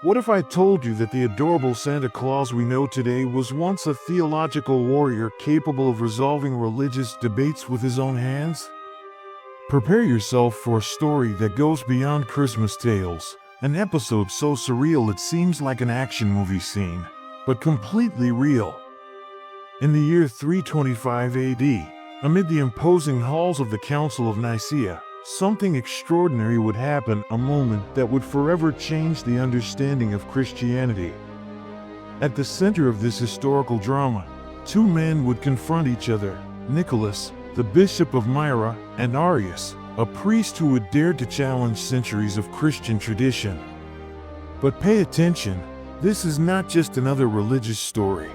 What if I told you that the adorable Santa Claus we know today was once a theological warrior capable of resolving religious debates with his own hands? Prepare yourself for a story that goes beyond Christmas tales, an episode so surreal it seems like an action movie scene, but completely real. In the year 325 AD, amid the imposing halls of the Council of Nicaea, something extraordinary would happen, a moment that would forever change the understanding of Christianity. At the center of this historical drama, two men would confront each other: Nicholas, the Bishop of Myra, and Arius, a priest who would dare to challenge centuries of Christian tradition. But pay attention, this is not just another religious story.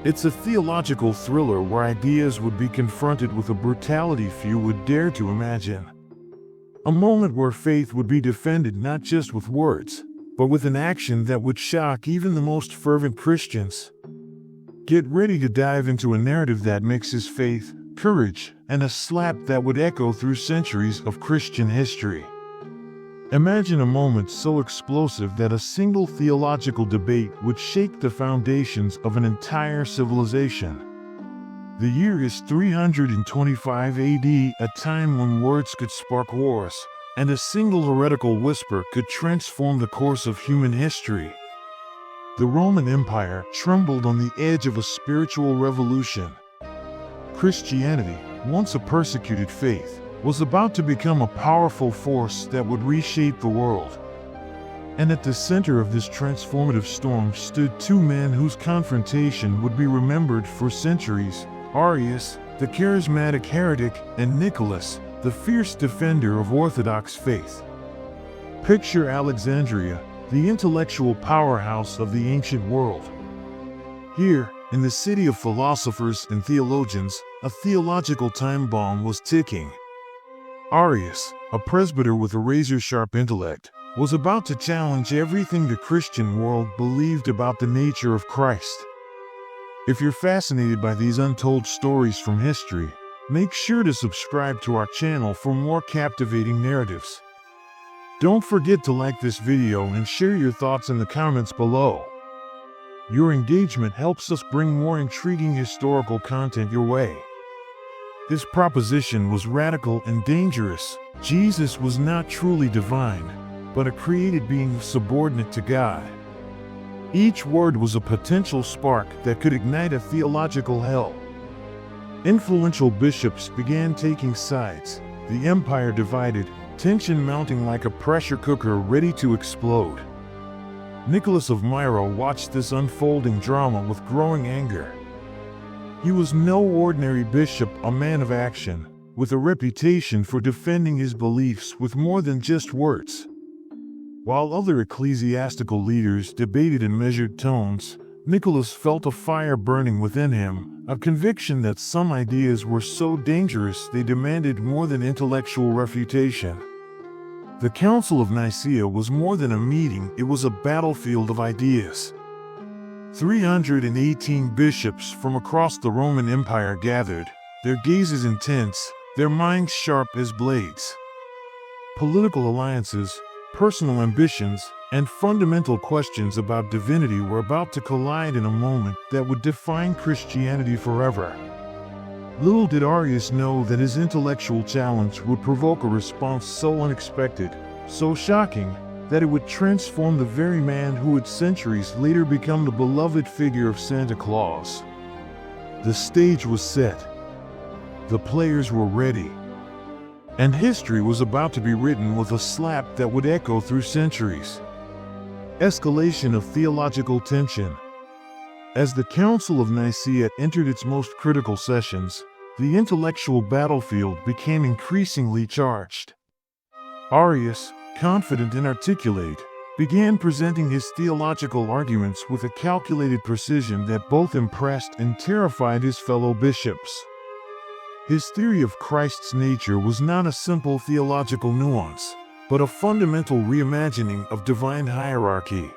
It's a theological thriller where ideas would be confronted with a brutality few would dare to imagine. A moment where faith would be defended not just with words, but with an action that would shock even the most fervent Christians. Get ready to dive into a narrative that mixes faith, courage, and a slap that would echo through centuries of Christian history. Imagine a moment so explosive that a single theological debate would shake the foundations of an entire civilization. The year is 325 AD, a time when words could spark wars, and a single heretical whisper could transform the course of human history. The Roman Empire trembled on the edge of a spiritual revolution. Christianity, once a persecuted faith, was about to become a powerful force that would reshape the world. And at the center of this transformative storm stood two men whose confrontation would be remembered for centuries: Arius, the charismatic heretic, and Nicholas, the fierce defender of Orthodox faith. Picture Alexandria, the intellectual powerhouse of the ancient world. Here, in the city of philosophers and theologians, a theological time bomb was ticking. Arius, a presbyter with a razor-sharp intellect, was about to challenge everything the Christian world believed about the nature of Christ. If you're fascinated by these untold stories from history, make sure to subscribe to our channel for more captivating narratives. Don't forget to like this video and share your thoughts in the comments below. Your engagement helps us bring more intriguing historical content your way. This proposition was radical and dangerous. Jesus was not truly divine, but a created being subordinate to God. Each word was a potential spark that could ignite a theological hell. Influential bishops began taking sides. The empire divided, tension mounting like a pressure cooker ready to explode. Nicholas of Myra watched this unfolding drama with growing anger. He was no ordinary bishop, a man of action, with a reputation for defending his beliefs with more than just words. While other ecclesiastical leaders debated in measured tones, Nicholas felt a fire burning within him, a conviction that some ideas were so dangerous they demanded more than intellectual refutation. The Council of Nicaea was more than a meeting, it was a battlefield of ideas. 318 bishops from across the Roman Empire gathered, their gazes intense, their minds sharp as blades. Political alliances, personal ambitions, and fundamental questions about divinity were about to collide in a moment that would define Christianity forever. Little did Arius know that his intellectual challenge would provoke a response so unexpected, so shocking, that it would transform the very man who would centuries later become the beloved figure of Santa Claus. The stage was set. The players were ready. And history was about to be written with a slap that would echo through centuries. Escalation of theological tension. As the Council of Nicaea entered its most critical sessions, the intellectual battlefield became increasingly charged. Arius, confident and articulate, began presenting his theological arguments with a calculated precision that both impressed and terrified his fellow bishops. His theory of Christ's nature was not a simple theological nuance, but a fundamental reimagining of divine hierarchy.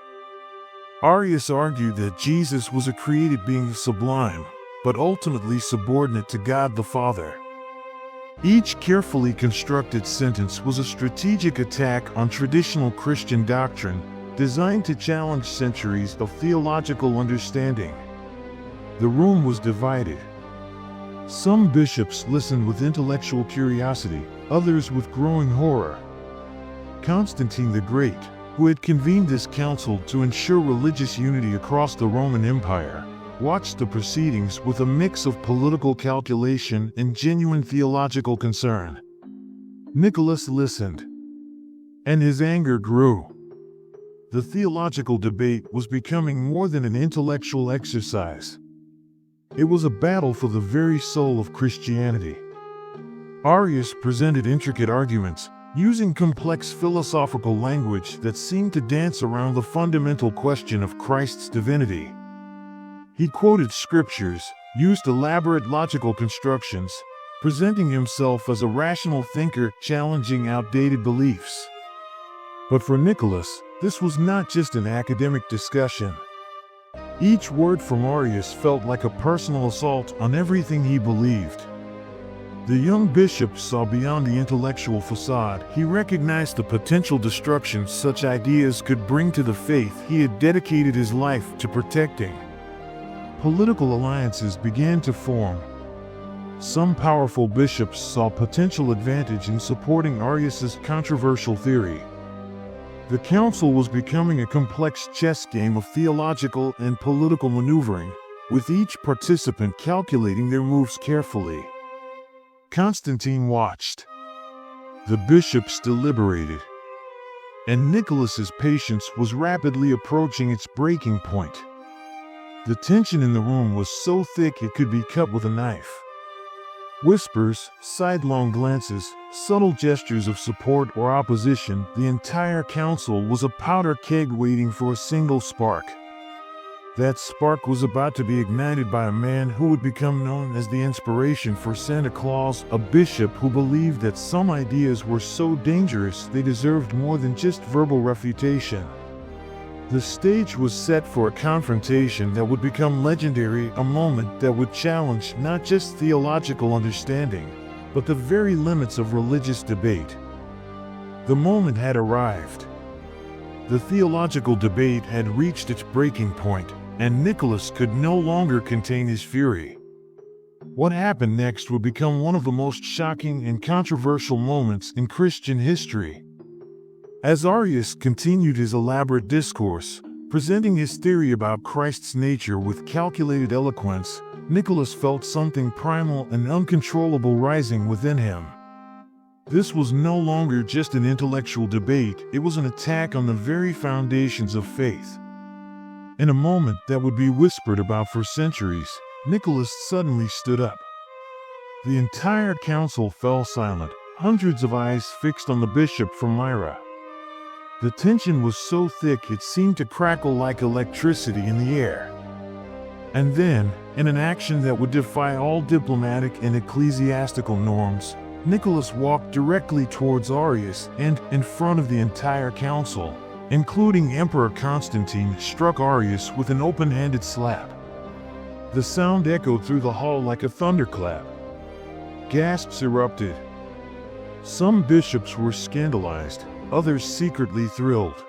Arius argued that Jesus was a created being sublime, but ultimately subordinate to God the Father. Each carefully constructed sentence was a strategic attack on traditional Christian doctrine, designed to challenge centuries of theological understanding. The room was divided. Some bishops listened with intellectual curiosity, others with growing horror. Constantine the Great, who had convened this council to ensure religious unity across the Roman Empire, watched the proceedings with a mix of political calculation and genuine theological concern. Nicholas listened, and his anger grew. The theological debate was becoming more than an intellectual exercise. It was a battle for the very soul of Christianity. Arius presented intricate arguments, using complex philosophical language that seemed to dance around the fundamental question of Christ's divinity. He quoted scriptures, used elaborate logical constructions, presenting himself as a rational thinker challenging outdated beliefs. But for Nicholas, this was not just an academic discussion. Each word from Arius felt like a personal assault on everything he believed. The young bishop saw beyond the intellectual facade. He recognized the potential destruction such ideas could bring to the faith he had dedicated his life to protecting. Political alliances began to form. Some powerful bishops saw potential advantage in supporting Arius's controversial theory. The council was becoming a complex chess game of theological and political maneuvering, with each participant calculating their moves carefully. Constantine watched. The bishops deliberated, and Nicholas's patience was rapidly approaching its breaking point. The tension in the room was so thick it could be cut with a knife. Whispers, sidelong glances, subtle gestures of support or opposition, the entire council was a powder keg waiting for a single spark. That spark was about to be ignited by a man who would become known as the inspiration for Santa Claus, a bishop who believed that some ideas were so dangerous they deserved more than just verbal refutation. The stage was set for a confrontation that would become legendary, a moment that would challenge not just theological understanding, but the very limits of religious debate. The moment had arrived. The theological debate had reached its breaking point, and Nicholas could no longer contain his fury. What happened next would become one of the most shocking and controversial moments in Christian history. As Arius continued his elaborate discourse, presenting his theory about Christ's nature with calculated eloquence, Nicholas felt something primal and uncontrollable rising within him. This was no longer just an intellectual debate, it was an attack on the very foundations of faith. In a moment that would be whispered about for centuries, Nicholas suddenly stood up. The entire council fell silent, hundreds of eyes fixed on the bishop from Myra. The tension was so thick it seemed to crackle like electricity in the air. And then, in an action that would defy all diplomatic and ecclesiastical norms, Nicholas walked directly towards Arius and, in front of the entire council, including Emperor Constantine, struck Arius with an open-handed slap. The sound echoed through the hall like a thunderclap. Gasps erupted. Some bishops were scandalized, others secretly thrilled.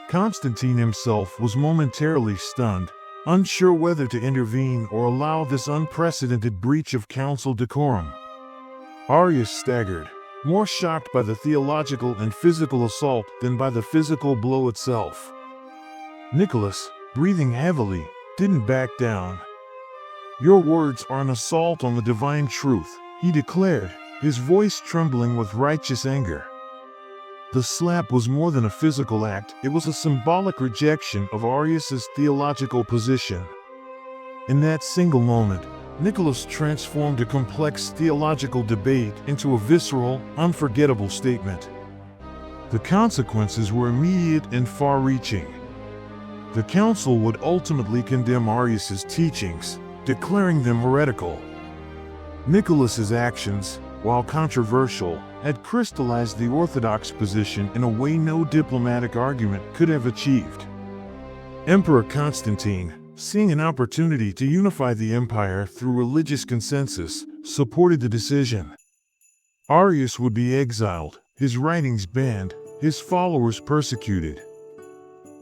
Constantine himself was momentarily stunned, unsure whether to intervene or allow this unprecedented breach of council decorum. Arius staggered, more shocked by the theological and physical assault than by the physical blow itself. Nicholas, breathing heavily, didn't back down. "Your words are an assault on the divine truth," he declared, his voice trembling with righteous anger. The slap was more than a physical act, it was a symbolic rejection of Arius's theological position. In that single moment, Nicholas transformed a complex theological debate into a visceral, unforgettable statement. The consequences were immediate and far-reaching. The council would ultimately condemn Arius's teachings, declaring them heretical. Nicholas's actions, while controversial, had crystallized the orthodox position in a way no diplomatic argument could have achieved. Emperor Constantine, seeing an opportunity to unify the empire through religious consensus, supported the decision. Arius would be exiled, his writings banned, his followers persecuted.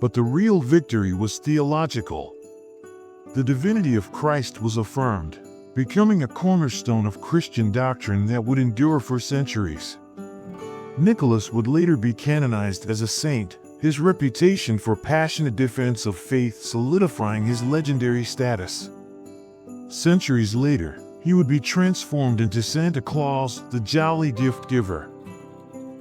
But the real victory was theological. The divinity of Christ was affirmed, becoming a cornerstone of Christian doctrine that would endure for centuries. Nicholas would later be canonized as a saint, his reputation for passionate defense of faith solidifying his legendary status. Centuries later, he would be transformed into Santa Claus, the jolly gift giver.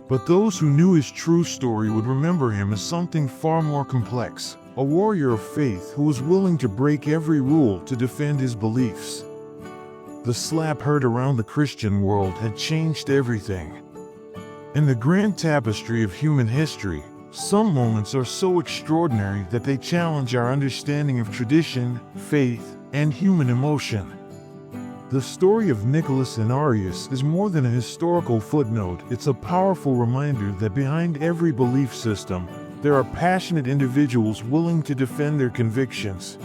But those who knew his true story would remember him as something far more complex, a warrior of faith who was willing to break every rule to defend his beliefs. The slap heard around the Christian world had changed everything. In the grand tapestry of human history, some moments are so extraordinary that they challenge our understanding of tradition, faith, and human emotion. The story of Nicholas and Arius is more than a historical footnote. It's a powerful reminder that behind every belief system, there are passionate individuals willing to defend their convictions.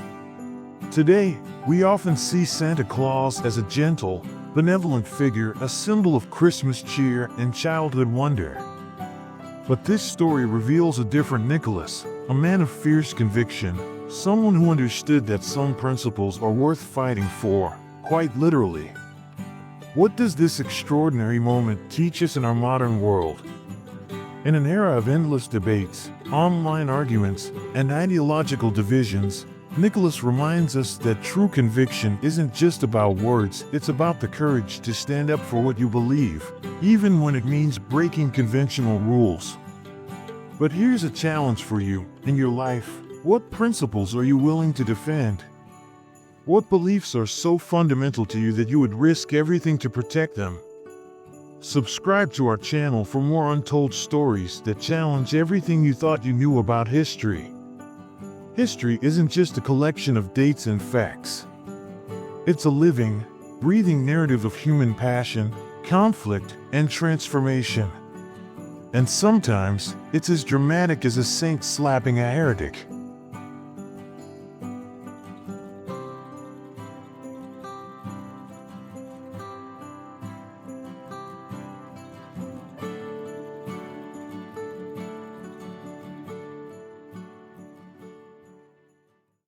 Today, we often see Santa Claus as a gentle, benevolent figure, a symbol of Christmas cheer and childhood wonder. But this story reveals a different Nicholas, a man of fierce conviction, someone who understood that some principles are worth fighting for, quite literally. What does this extraordinary moment teach us in our modern world? In an era of endless debates, online arguments, and ideological divisions, Nicholas reminds us that true conviction isn't just about words, it's about the courage to stand up for what you believe, even when it means breaking conventional rules. But here's a challenge for you. In your life, what principles are you willing to defend? What beliefs are so fundamental to you that you would risk everything to protect them? Subscribe to our channel for more untold stories that challenge everything you thought you knew about history. History isn't just a collection of dates and facts. It's a living, breathing narrative of human passion, conflict, and transformation. And sometimes, it's as dramatic as a saint slapping a heretic.